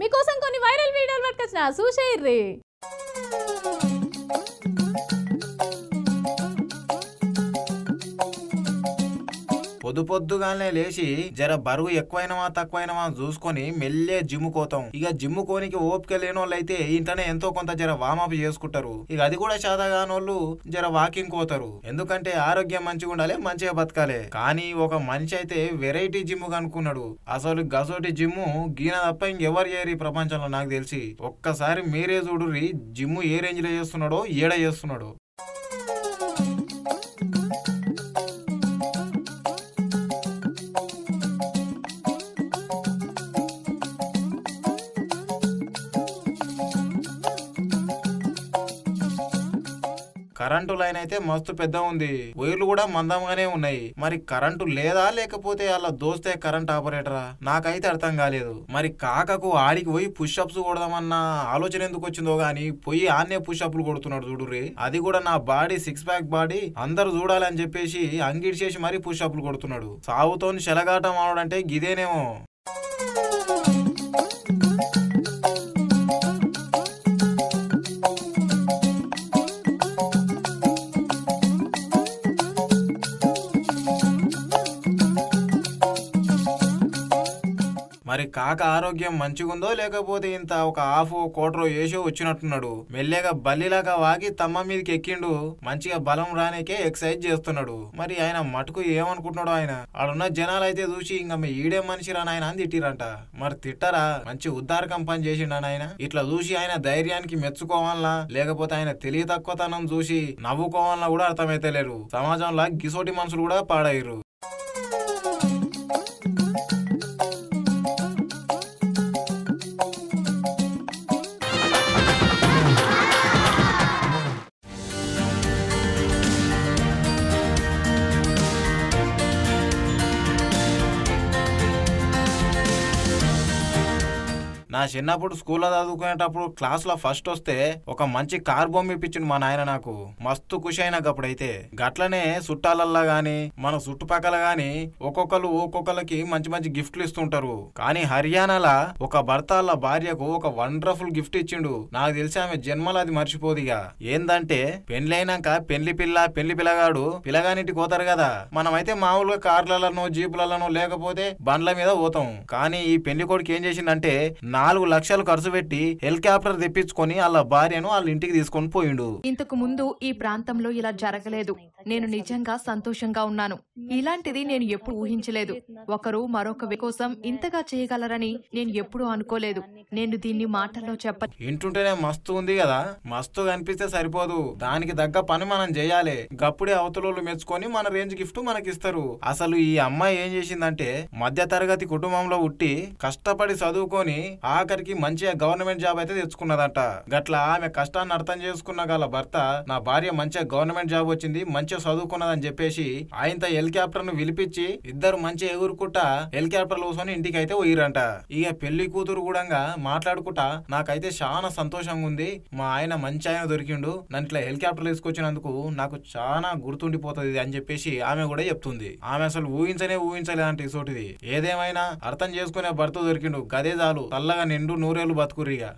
మీకోసం కొన్ని వైరల్ వీడియోలు పట్టుకొచ్చిన చూసేయ్రి. పొద్దుగానే లేచి జర బరువు ఎక్కువైనవా తక్కువైనవా చూసుకొని మెల్లే జిమ్ కోతాం. ఇక జిమ్ కోనికి ఓపిక లేనోళ్ళైతే ఇంటనే ఎంతో కొంత జర వామప్ చేసుకుంటారు. ఇక అది కూడా శాతగానోళ్ళు జర వాకింగ్ కోతారు. ఎందుకంటే ఆరోగ్యం మంచిగా ఉండాలి, మంచిగా బతకాలి. కానీ ఒక మనిషి అయితే వెరైటీ జిమ్ కనుక్కున్నాడు. అసలు గసోటి జిమ్ గీన తప్ప ఇంకెవరు చేయరు ఈ ప్రపంచంలో నాకు తెలిసి. ఒక్కసారి మీరే చూడుర్రి జిమ్ ఏ రేంజ్ లో చేస్తున్నాడో, ఏడ చేస్తున్నాడో. కరెంటు లైన్ అయితే మస్తు పెద్ద ఉంది, వైర్లు కూడా మందంగానే ఉన్నాయి. మరి కరెంటు లేదా లేకపోతే అలా దోస్తే కరెంట్ ఆపరేటరా నాకైతే అర్థం కాలేదు. మరి కాకకు ఆడికి పోయి పుష్అప్స్ కొడదామన్న ఆలోచన ఎందుకు వచ్చిందో గానీ పోయి ఆన్నే పుష్అప్లు కొడుతున్నాడు చూడుర్రి. అది కూడా నా బాడీ 6 ప్యాక్ బాడీ అందరు చూడాలని చెప్పేసి అంగిడిచేసి మరీ పుష్అప్లు కొడుతున్నాడు. సాగుతోని చెలగాటం ఆవడంటే గిదేనేమో. మరి కాక ఆరోగ్యం మంచిగుందో లేకపోతే ఇంత ఒక హాఫ్ కోటరో ఏసో వచ్చినట్టున్నాడు. మెల్లగా బల్లిలాగా వాగి తమ్మ మీదకి ఎక్కిండు. మంచిగా బలం రానికే ఎక్సర్సైజ్ చేస్తున్నాడు. మరి ఆయన మటుకు ఏమనుకుంటున్నాడు ఆయన? ఆడున్న జనాలు అయితే చూసి ఇంకా ఈడే మనిషి రానాయన అని తిట్టిరంట. మరి తిట్టరా? మంచి ఉద్దారకం పని చేసిండు ఆయన. ఇట్లా చూసి ఆయన ధైర్యానికి మెచ్చుకోవాలనా లేకపోతే ఆయన తెలివి తక్కువతనం చూసి నవ్వుకోవాలన్నా కూడా అర్థమైతే లేరు. సమాజంలో గిసోటి మనుషులు కూడా పాడయ్యారు. నా చిన్నప్పుడు స్కూల్లో చదువుకునేటప్పుడు క్లాస్ లో ఫస్ట్ వస్తే ఒక మంచి కార్ బొమ్మ ఇప్పించిండు మా నాయన నాకు. మస్తు ఖుషి అయినా అప్పుడైతే. గట్లనే చుట్టాలల్లా గాని మన చుట్టుపక్కల గాని ఒక్కొక్కరికి మంచి మంచి గిఫ్ట్లు ఇస్తుంటారు. కానీ హర్యానాలా ఒక భర్త వాళ్ళ భార్యకు ఒక వండర్ఫుల్ గిఫ్ట్ ఇచ్చిండు. నాకు తెలిసి ఆమె జన్మలో అది మర్చిపోదిగా. ఏందంటే పెండ్లైనాక పెళ్లి పిల్లగాడు పిల్లగానింటికి పోతారు కదా. మనమైతే మామూలుగా కార్లలోనో జీపులలోనో లేకపోతే బండ్ల మీద పోతాం. కానీ ఈ పెళ్లి కొడుకు ఏం చేసిందంటే 4 లక్షలు ఖర్చు పెట్టి హెలికాప్టర్ తెప్పించుకొని వాళ్ళ భార్యను వాళ్ళ ఇంటికి తీసుకొని పోయిండు. ఇంతకు ముందు ఈ ప్రాంతంలో ఇలా జరగలేదు. నేను నిజంగా సంతోషంగా ఉన్నాను. ఇలాంటిది నేను ఎప్పుడు ఊహించలేదు. ఒకరు మరొక కోసం ఇంతగా చేయగలరని నేను ఎప్పుడూ అనుకోలేదు. నేను దీన్ని మాటల్లో ఇంటుంటేనే మస్తు ఉంది కదా. మస్తు కనిపిస్తే సరిపోదు, దానికి తగ్గ పని మనం చేయాలి. గప్పుడే అవతలోళ్ళు మెచ్చుకొని మన రేంజ్ గిఫ్ట్ మనకిస్తారు. అసలు ఈ అమ్మాయి ఏం చేసిందంటే మధ్య తరగతి కుటుంబంలో ఉట్టి కష్టపడి చదువుకొని ఆఖరికి మంచిగా గవర్నమెంట్ జాబ్ అయితే తెచ్చుకున్నదంట. గట్లా ఆమె కష్టాన్ని అర్థం చేసుకున్న గల భర్త నా భార్య మంచిగా గవర్నమెంట్ జాబ్ వచ్చింది, మంచిగా చదువుకున్నదని చెప్పేసి ఆయన హెలికాప్టర్ ను పిలిపించి ఇద్దరు మంచిగా ఎగురుకుంటా హెలికాప్టర్ కూర్చొని ఇంటికి అయితే పోయిరంట. ఇక పెళ్లి కూతురు కూడా మాట్లాడుకుంటా నాకైతే చాలా సంతోషంగా ఉంది, మా ఆయన మంచి ఆయన దొరికిండు, నన్ను ఇట్లా హెలికాప్టర్ తీసుకొచ్చినందుకు నాకు చాలా గుర్తుండిపోతుంది అని చెప్పేసి ఆమె కూడా చెప్తుంది. ఆమె అసలు ఊహించలేదంటే ఇసోటిది. ఏదేమైనా అర్థం చేసుకునే భర్త దొరికిండు, గదే చాలు, చల్లగా నిండు 100 ఏళ్ళు బతుకుర్రిగా.